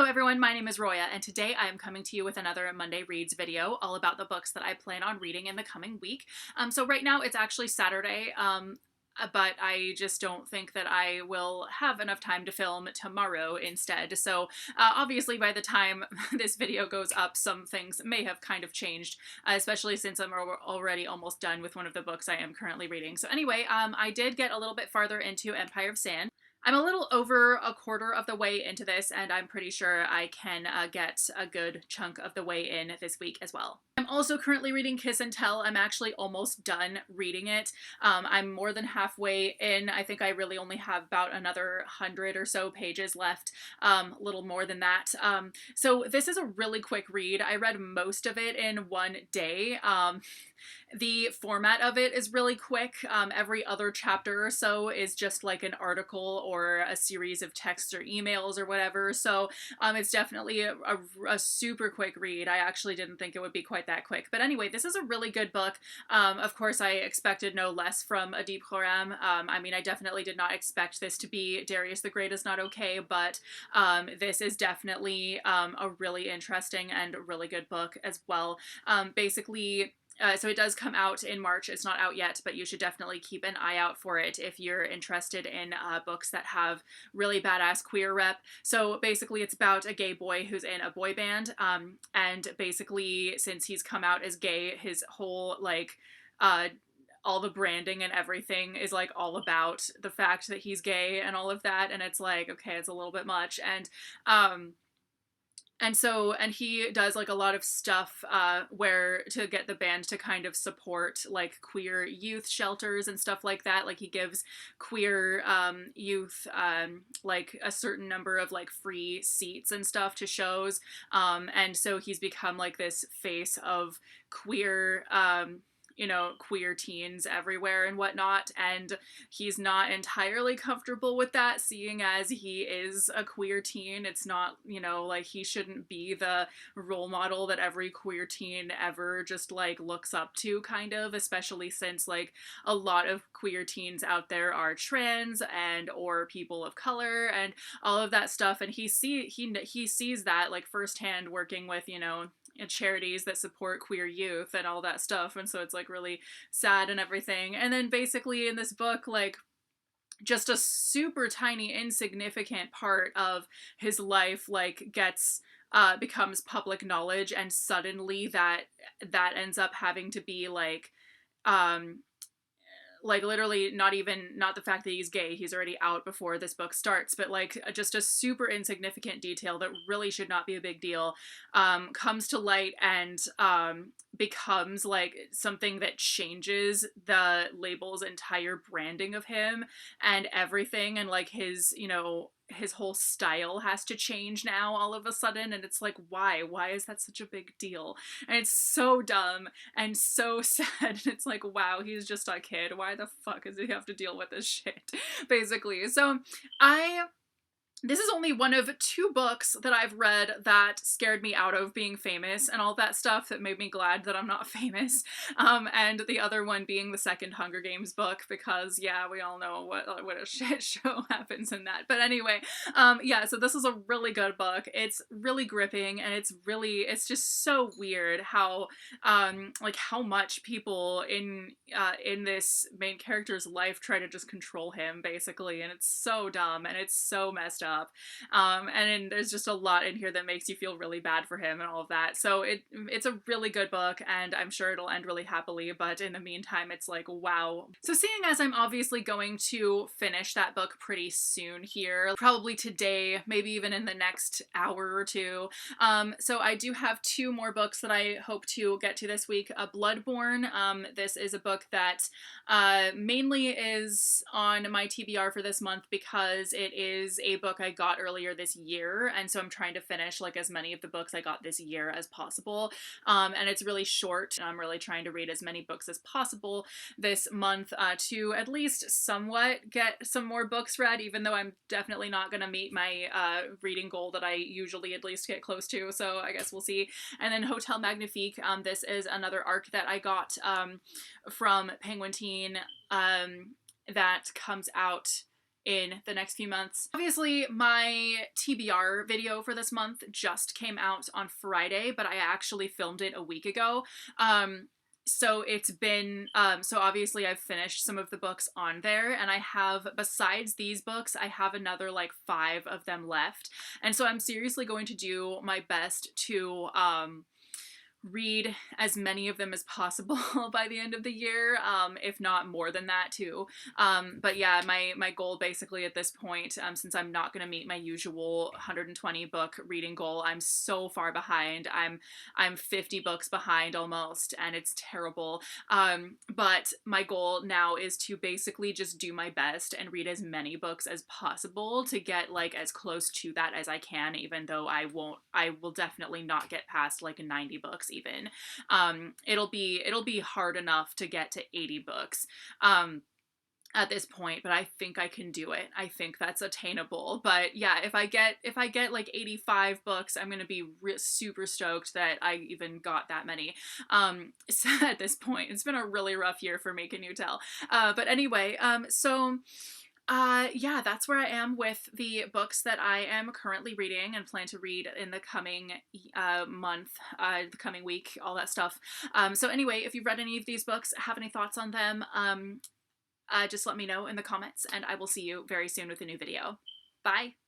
everyone, my name is Roya, and today I am coming to you with another Monday Reads video all about the books that I plan on reading in the coming week. So right now it's actually Saturday, but I just don't think that I will have enough time to film tomorrow instead. So obviously by the time this video goes up, some things may have kind of changed, especially since I'm already almost done with one of the books I am currently reading. So anyway, I did get a little bit farther into Empire of Sand. I'm a little over a quarter of the way into this, and I'm pretty sure I can get a good chunk of the way in this week as well. I'm also currently reading Kiss and Tell. I'm actually almost done reading it. I'm more than halfway in. I think I really only have about another 100 or so pages left, a little more than that. So this is a really quick read. I read most of it in one day. The format of it is really quick. Every other chapter or so is just like an article or a series of texts or emails or whatever. So it's definitely a super quick read. I actually didn't think it would be quite that quick. But anyway, this is a really good book. Of course, I expected no less from Adib Khorram. I mean, I definitely did not expect this to be Darius the Great is Not Okay, but this is definitely a really interesting and really good book as well. Basically, so it does come out in March. It's not out yet, but you should definitely keep an eye out for it if you're interested in books that have really badass queer rep. So basically it's about a gay boy who's in a boy band, and basically since he's come out as gay, his whole like all the branding and everything is like all about the fact that he's gay and all of that, and it's like, okay, it's a little bit much. And he does like a lot of stuff where to get the band to kind of support like queer youth shelters and stuff like that. Like he gives queer youth like a certain number of like free seats and stuff to shows. And so he's become like this face of queer queer teens everywhere and whatnot, and he's not entirely comfortable with that, seeing as he is a queer teen. It's not, like he shouldn't be the role model that every queer teen ever just like looks up to, kind of, especially since like a lot of queer teens out there are trans and or people of color and all of that stuff, and he sees that like firsthand working with and charities that support queer youth and all that stuff, and so it's like really sad and everything. And then basically in this book, like just a super tiny insignificant part of his life like becomes public knowledge, and suddenly that ends up having to be like literally not the fact that he's gay, he's already out before this book starts, but like just a super insignificant detail that really should not be a big deal comes to light and becomes like something that changes the label's entire branding of him and everything, and like his whole style has to change now all of a sudden, and it's like, why is that such a big deal? And it's so dumb and so sad, and it's like, wow, he's just a kid. Why the fuck does he have to deal with this shit, basically? So this is only one of two books that I've read that scared me out of being famous and all that stuff, that made me glad that I'm not famous. And the other one being the second Hunger Games book, because yeah, we all know what a shit show happens in that. But anyway, yeah, so this is a really good book. It's really gripping, and it's just so weird how like how much people in this main character's life try to just control him, basically, and it's so dumb and it's so messed up. And there's just a lot in here that makes you feel really bad for him and all of that. So it's a really good book, and I'm sure it'll end really happily, but in the meantime, it's like, wow. So seeing as I'm obviously going to finish that book pretty soon here, probably today, maybe even in the next hour or two, so I do have two more books that I hope to get to this week. Bloodborne. This is a book that mainly is on my TBR for this month because it is a book I got earlier this year, and so I'm trying to finish like as many of the books I got this year as possible, and it's really short. I'm really trying to read as many books as possible this month to at least somewhat get some more books read, even though I'm definitely not going to meet my reading goal that I usually at least get close to, so I guess we'll see. And then Hotel Magnifique, this is another arc that I got from Penguin Teen that comes out in the next few months. Obviously, my TBR video for this month just came out on Friday, but I actually filmed it a week ago. So it's been, so obviously I've finished some of the books on there, and I have, besides these books, I have another like 5 of them left. And so I'm seriously going to do my best to, read as many of them as possible by the end of the year, if not more than that too. But yeah, my goal basically at this point, since I'm not going to meet my usual 120 book reading goal, I'm so far behind. I'm 50 books behind almost, and it's terrible. But my goal now is to basically just do my best and read as many books as possible to get like as close to that as I can, even though I will definitely not get past like 90 books even. It'll be hard enough to get to 80 books. At this point, but I think I can do it. I think that's attainable. But yeah, if I get like 85 books, I'm gonna be super stoked that I even got that many. So at this point, it's been a really rough year for me, can you tell? But anyway, yeah, that's where I am with the books that I am currently reading and plan to read in the coming month, the coming week, all that stuff. So anyway, if you've read any of these books, have any thoughts on them, just let me know in the comments, and I will see you very soon with a new video. Bye!